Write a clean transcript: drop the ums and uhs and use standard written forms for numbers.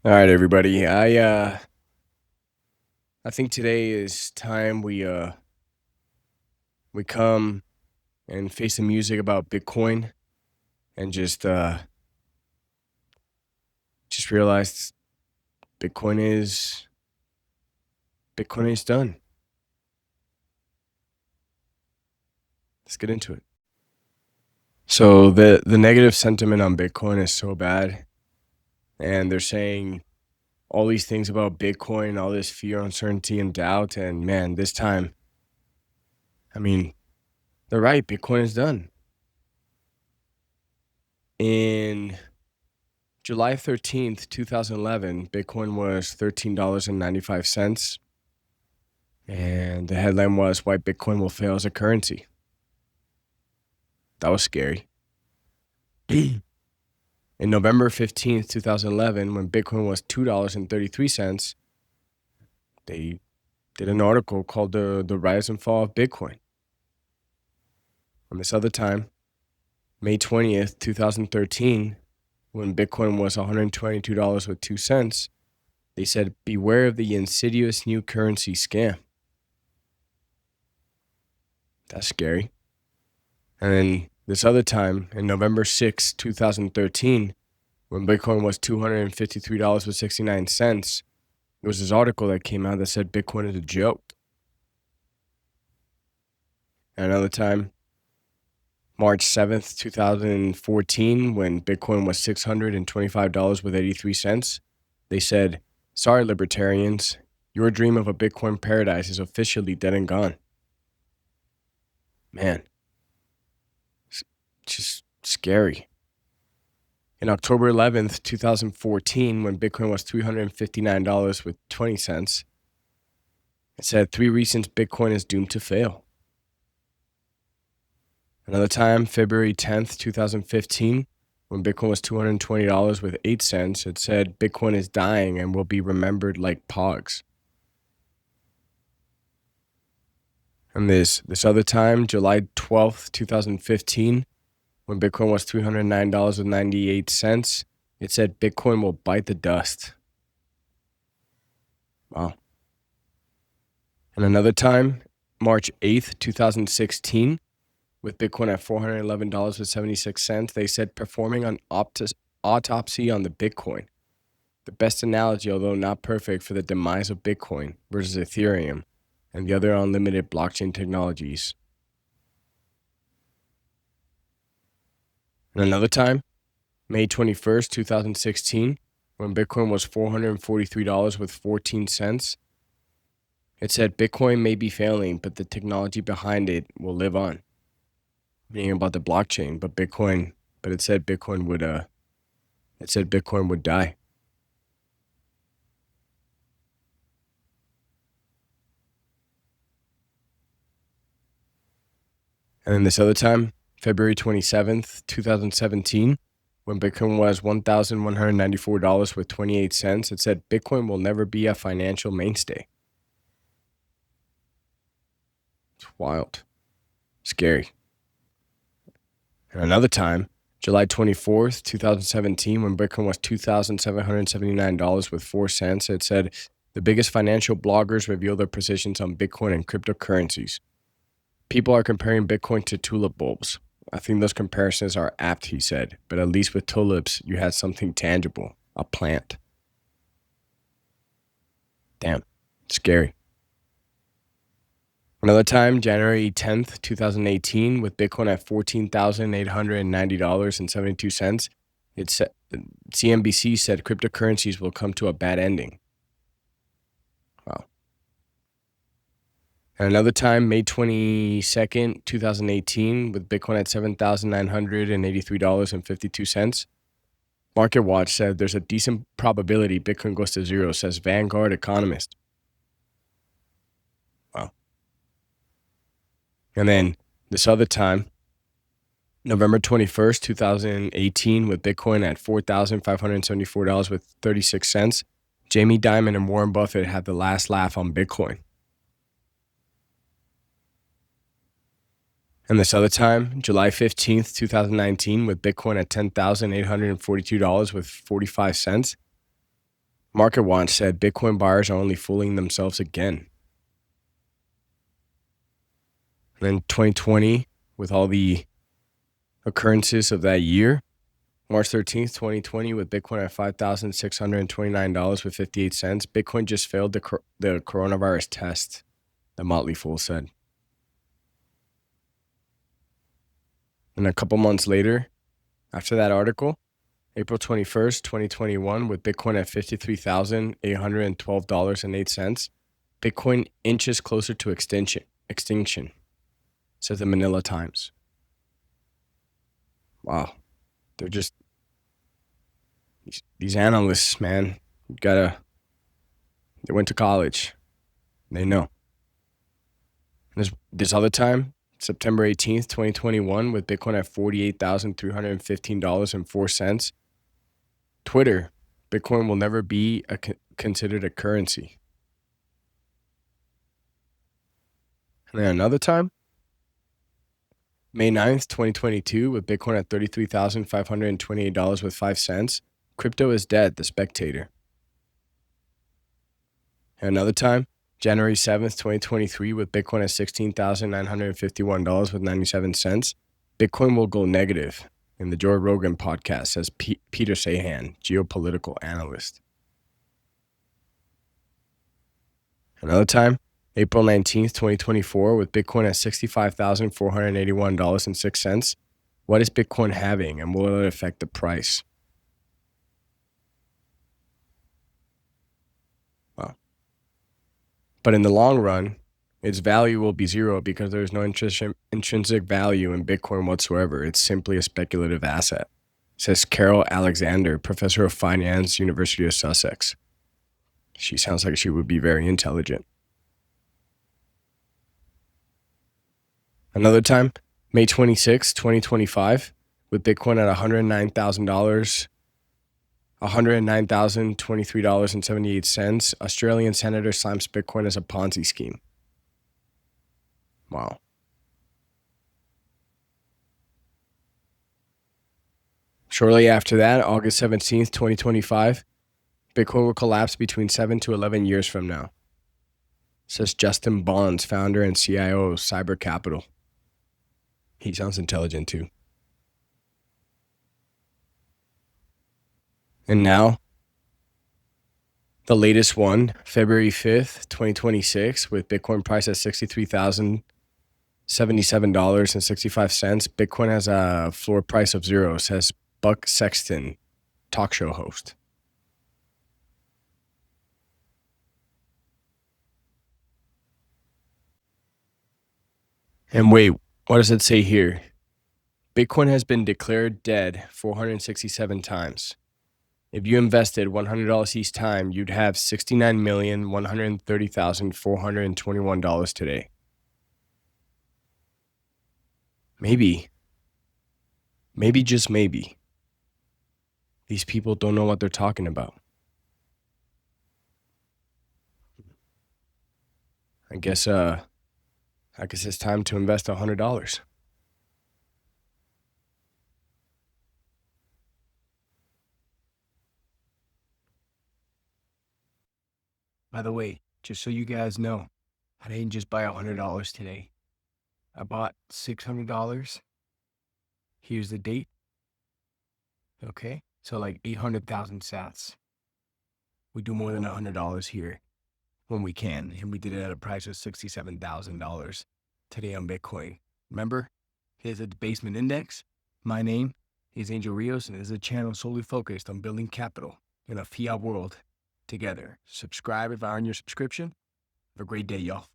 All right, everybody. I think today is time we come and face the music about Bitcoin and just realize Bitcoin is Bitcoin is done. Let's get into it. So the negative sentiment on Bitcoin is so bad, and they're saying all these things about Bitcoin, all this fear, uncertainty, and doubt. And man, this time, I mean, they're right. Bitcoin is done. In July 13th, 2011, Bitcoin was $13.95. And the headline was Why Bitcoin Will Fail as a Currency. That was scary. In November 15th, 2011, when Bitcoin was $2.33, they did an article called The Rise and Fall of Bitcoin. On this other time, May 20th, 2013, when Bitcoin was $122.02, they said, beware of the insidious new currency scam. That's scary. And then this other time, in November 2013, when Bitcoin was $253.69, there was this article that came out that said Bitcoin is a joke. And another time, March 7th, 2014, when Bitcoin was $625.83, they said, sorry, libertarians, your dream of a Bitcoin paradise is officially dead and gone. Man, it's just scary. In October 11th, 2014, when Bitcoin was $359.20, it said 3 reasons Bitcoin is doomed to fail. Another time, February 10th, 2015, when Bitcoin was $220.08, it said Bitcoin is dying and will be remembered like Pogs. And this other time, July 12th, 2015, when Bitcoin was $309.98, it said Bitcoin will bite the dust. Wow. And another time, March 8th, 2016, with Bitcoin at $411.76, they said performing an autopsy on the Bitcoin. The best analogy, although not perfect, for the demise of Bitcoin versus Ethereum and the other unlimited blockchain technologies. And another time, May 21st, 2016, when Bitcoin was $443.14, it said Bitcoin may be failing, but the technology behind it will live on. Meaning about the blockchain, but it said Bitcoin would die. And then this other time, February 27th, 2017, when Bitcoin was $1,194.28, it said Bitcoin will never be a financial mainstay. It's wild. Scary. And another time, July 24th, 2017, when Bitcoin was $2,779.04, it said the biggest financial bloggers reveal their positions on Bitcoin and cryptocurrencies. People are comparing Bitcoin to tulip bulbs. I think those comparisons are apt, he said, but at least with tulips, you had something tangible, a plant. Damn, scary. Another time, January 10th, 2018, with Bitcoin at $14,890.72, it said CNBC said cryptocurrencies will come to a bad ending. Wow. And another time, May 22nd, 2018, with Bitcoin at $7,983.52, MarketWatch said there's a decent probability Bitcoin goes to zero, says Vanguard economist. Wow. And then this other time, November 21st, 2018, with Bitcoin at $4,574.36, Jamie Dimon and Warren Buffett had the last laugh on Bitcoin. And this other time, July 15th, 2019, with Bitcoin at $10,842.45, Market Watch said Bitcoin buyers are only fooling themselves again. And then 2020, with all the occurrences of that year, March 13th, 2020, with Bitcoin at $5,629.58, Bitcoin just failed the coronavirus test, the Motley Fool said. And a couple months later, after that article, April 21st, 2021, with Bitcoin at $53,812.08, Bitcoin inches closer to extinction, says the Manila Times. Wow. They're just, these analysts, man, they went to college. They know. And this other time, September 18th, 2021, with Bitcoin at $48,315.04, Twitter, Bitcoin will never be considered a currency. And then another time, May 9th, 2022, with Bitcoin at $33,528.05, crypto is dead, The Spectator. And another time, January 7th, 2023, with Bitcoin at $16,951.97, Bitcoin will go negative in the Joe Rogan podcast, says Peter Sahan, geopolitical analyst. Another time, April 19th, 2024, with Bitcoin at $65,481.06. What is Bitcoin having, and will it affect the price? Wow. But in the long run, its value will be zero because there is no intrinsic value in Bitcoin whatsoever. It's simply a speculative asset, says Carol Alexander, professor of finance, University of Sussex. She sounds like she would be very intelligent. Another time, May 26, 2025, with Bitcoin at $109,000, $109,023.78, Australian senator slams Bitcoin as a Ponzi scheme. Wow. Shortly after that, August 17th, 2025, Bitcoin will collapse between 7 to 11 years from now, says Justin Bonds, founder and CIO of Cyber Capital. He sounds intelligent too. And now, the latest one, February 5th, 2026, with Bitcoin price at $63,077.65. Bitcoin has a floor price of zero, says Buck Sexton, talk show host. And wait, what does it say here? Bitcoin has been declared dead 467 times. If you invested $100 each time, you'd have $69,130,421 today. Maybe, just maybe, these people don't know what they're talking about. I guess it's time to invest $100. By the way, just so you guys know, I didn't just buy $100 today. I bought $600. Here's the date. Okay, so like 800,000 sats. We do more than $100 here when we can, and we did it at a price of $67,000 today on Bitcoin. Remember, here's a Debasement Index. My name is Angel Rios, and this is a channel solely focused on building capital in a fiat world together. Subscribe if I earn your subscription. Have a great day, y'all.